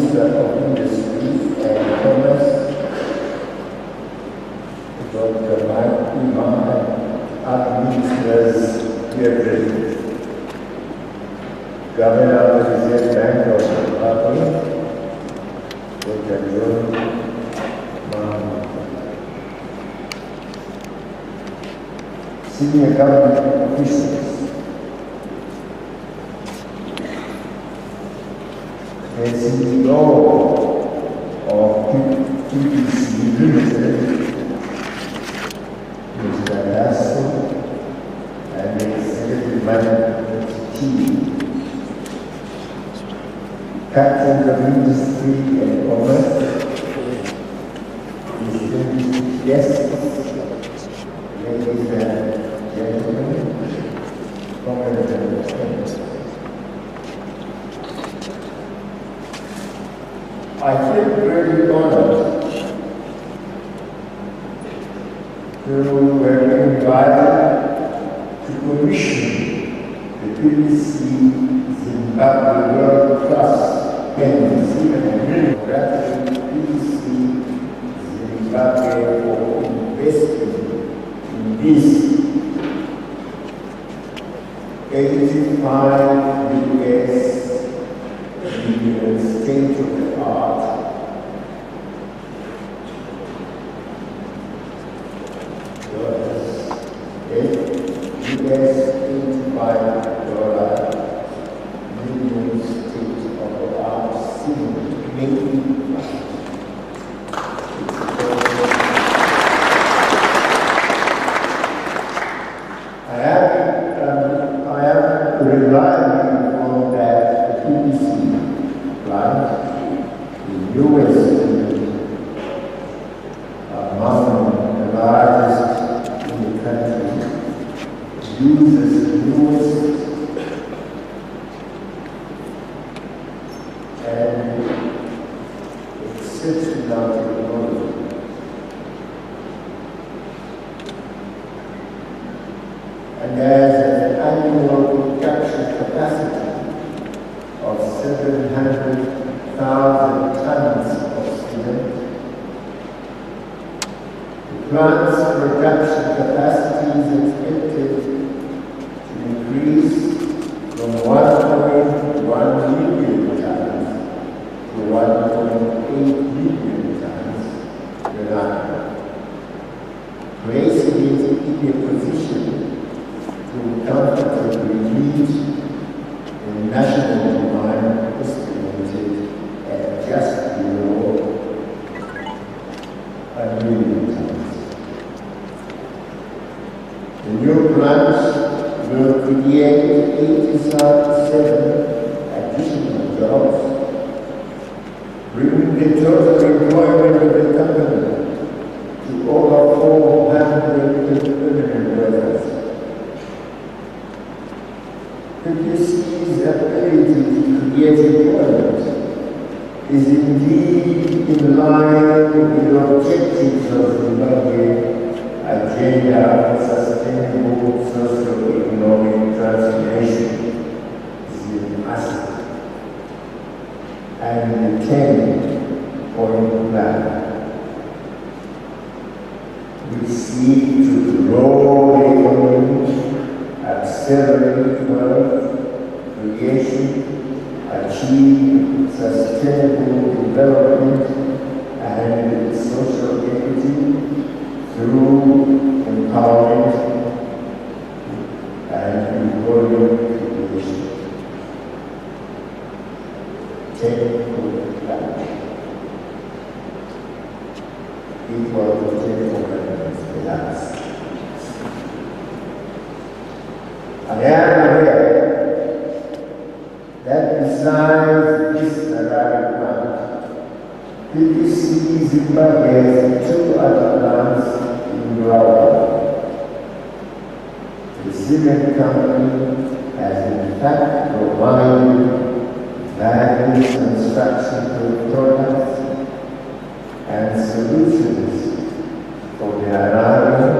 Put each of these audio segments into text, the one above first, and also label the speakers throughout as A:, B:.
A: Minister of Industry and Commerce, Dr. Mike Iman, and other ministers here present. Governor of the Reserve Bank of Zimbabwe, Dr. John Mahmoud. Senior government officials, the CEO of PCC Limited, Mr. Lasso, and the executive management team, captains of industry and commerce, distinguished guests, ladies and gentlemen, congratulations. I feel very honored to have been invited to commission the PCC Zimbabwe World Class PCC Zimbabwe for investing in this 85 US million state-of-the-art US $85 million state-of-the-art civil making plant. I am relying on that PCC plant, the newest, among the largest in the country, uses the newest and exceptional technology. And has an annual production capacity of 700,000 tons of cement. The plant's production capacity is expected to increase from 1.1 million tons to 1.8 million tons per annum, placing it in a position to comfortably meet the national demand estimated at just below 1 million tons. The new plant will create 87 additional jobs, bringing the total employment of the company to over 400 permanent workers. PCC's ability to create employment is indeed in line with the objectives of the Zimbabwean agenda for sustainable socio-economic transformation, ZimASA, and the 10-point plan. We seek to grow the economy, accelerate wealth creation, achieve sustainable development and social equity through empowerment and employment creation. Take-home plan. Equal to take-home balance. I am aware that besides this arrival plant, PCC Zimbabwe has 2 other plants in Rwanda. The cement company has in fact provided various construction products and solutions for the arrival,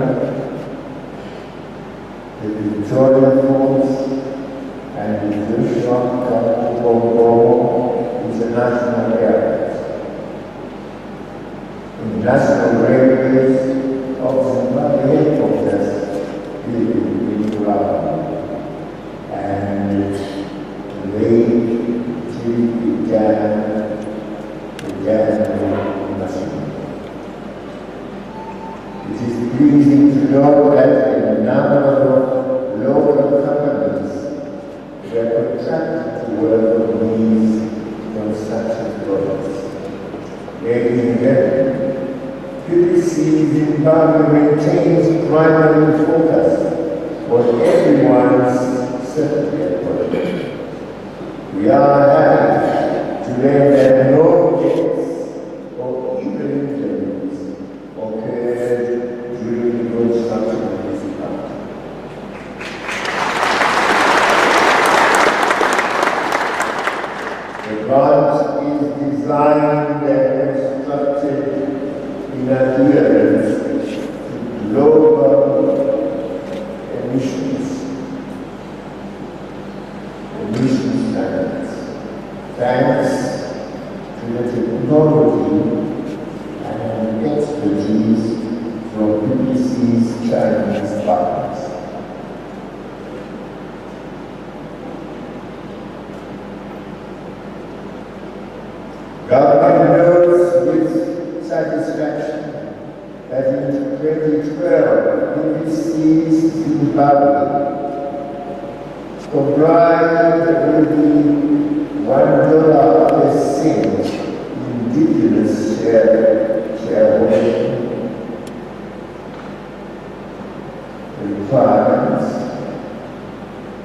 A: the Victoria Falls, and the Joshua International Airport. base of Zimbabwe headquarters in Zimbabwe, and late began It is pleasing to know that a number of local companies were contracted to work on these construction projects. Ladies and gentlemen, PCC Zimbabwe maintains primary focus on everyone's safety and protection. We are happy to learn that no deaths or even injuries occurred during the construction of this plant. The plant is designed and constructed in adherence to global emission standards, thanks to the technology and expertise from PCC's Chinese partners. Government notes with satisfaction that in 2012, PCC's Zimbabwe complied with the $1 per cent indigenous shareholding requirements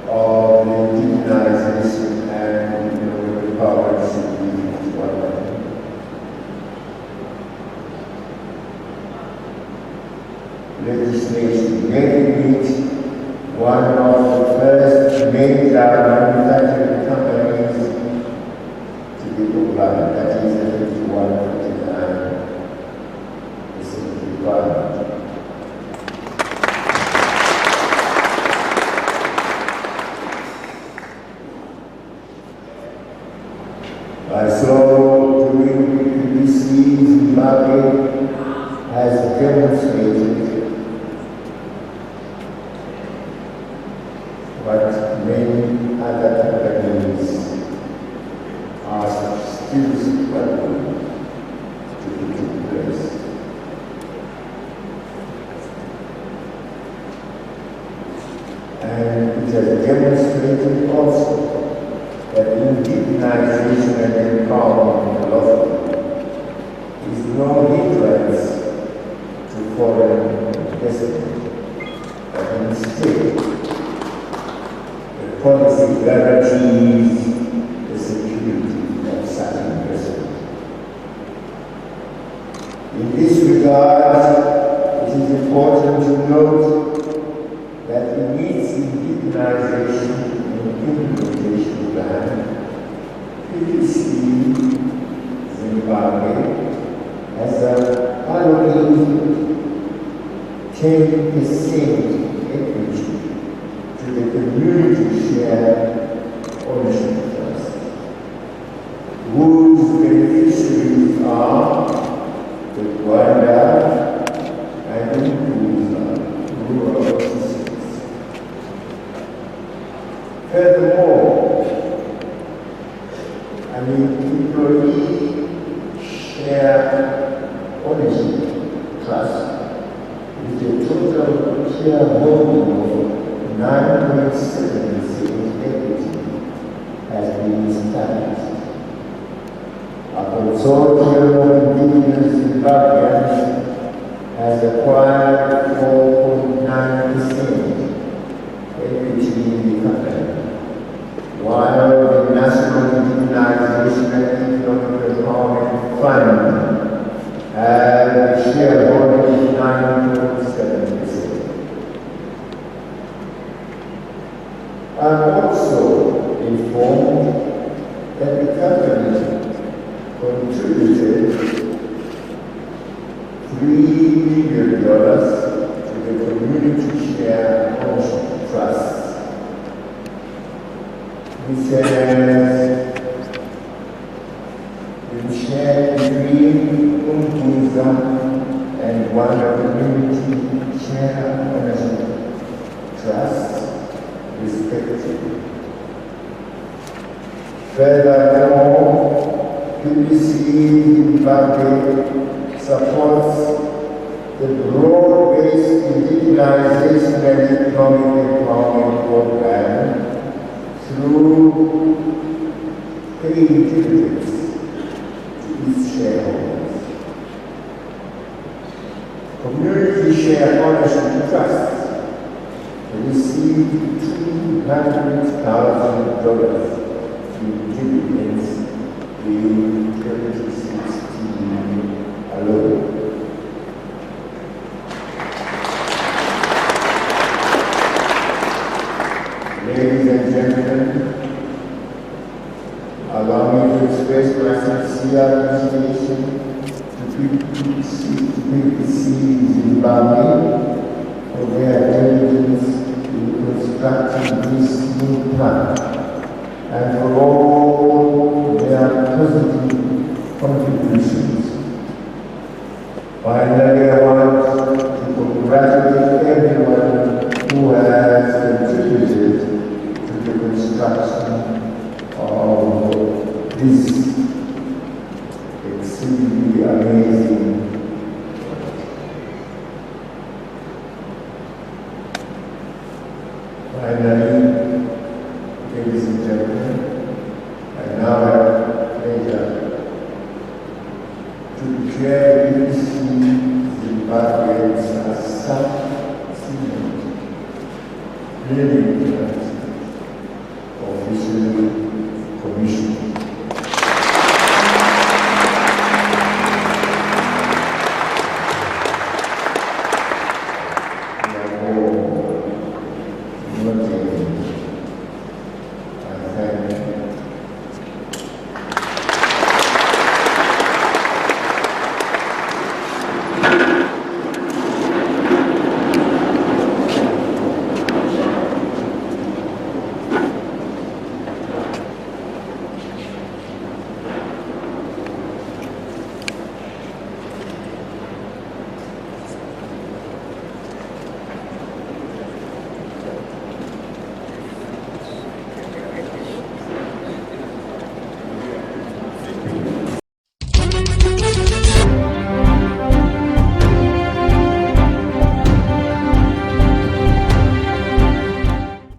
A: of the indigenization and empowered citizens. Legislation making it one of the first major manufacturing companies to be compliant, that is the 5149 requirement. By so doing, PCC Zimbabwe has demonstrated what many other companies are still struggling to put in place. And it has demonstrated also that indigenization and empowerment philosophy is no hindrance to foreign investment, but instead policy guarantees the security of such investment. In this regard, it is important to note that in its indigenization and implementation plan, PCC Zimbabwe has allocated 10% equity to the community share ownership trust, whose beneficiaries are the Rwanda and the rural citizens. Furthermore, an employee share ownership trust with a total shareholding of 9.7% equity has been established. A consortium of indigenous Zimbabweans has acquired 4.9% equity in the company, while the National Indigenization and Economic Empowerment Fund has a shareholding of 9.7%. I'm also informed that the company contributed $3 million to the community share ownership trust, which has been shared between Umbuza and one of community share ownership, trust, respectively. Furthermore, PCC Zimbabwe supports the broad-based indigenization and economic empowerment program through paying dividends to its shareholders. Community share ownership trust received $200,000 in dividends in 2016 alone. Ladies and gentlemen, allow me to express my sincere appreciation to PCC Zimbabwe for their diligence in constructing this new plan and for all their positive contributions. Finally, I want to congratulate everyone who has contributed to the construction of this exceedingly amazing project. Finally, ladies and gentlemen, I now have the pleasure to chair PCC Zimbabwe's such really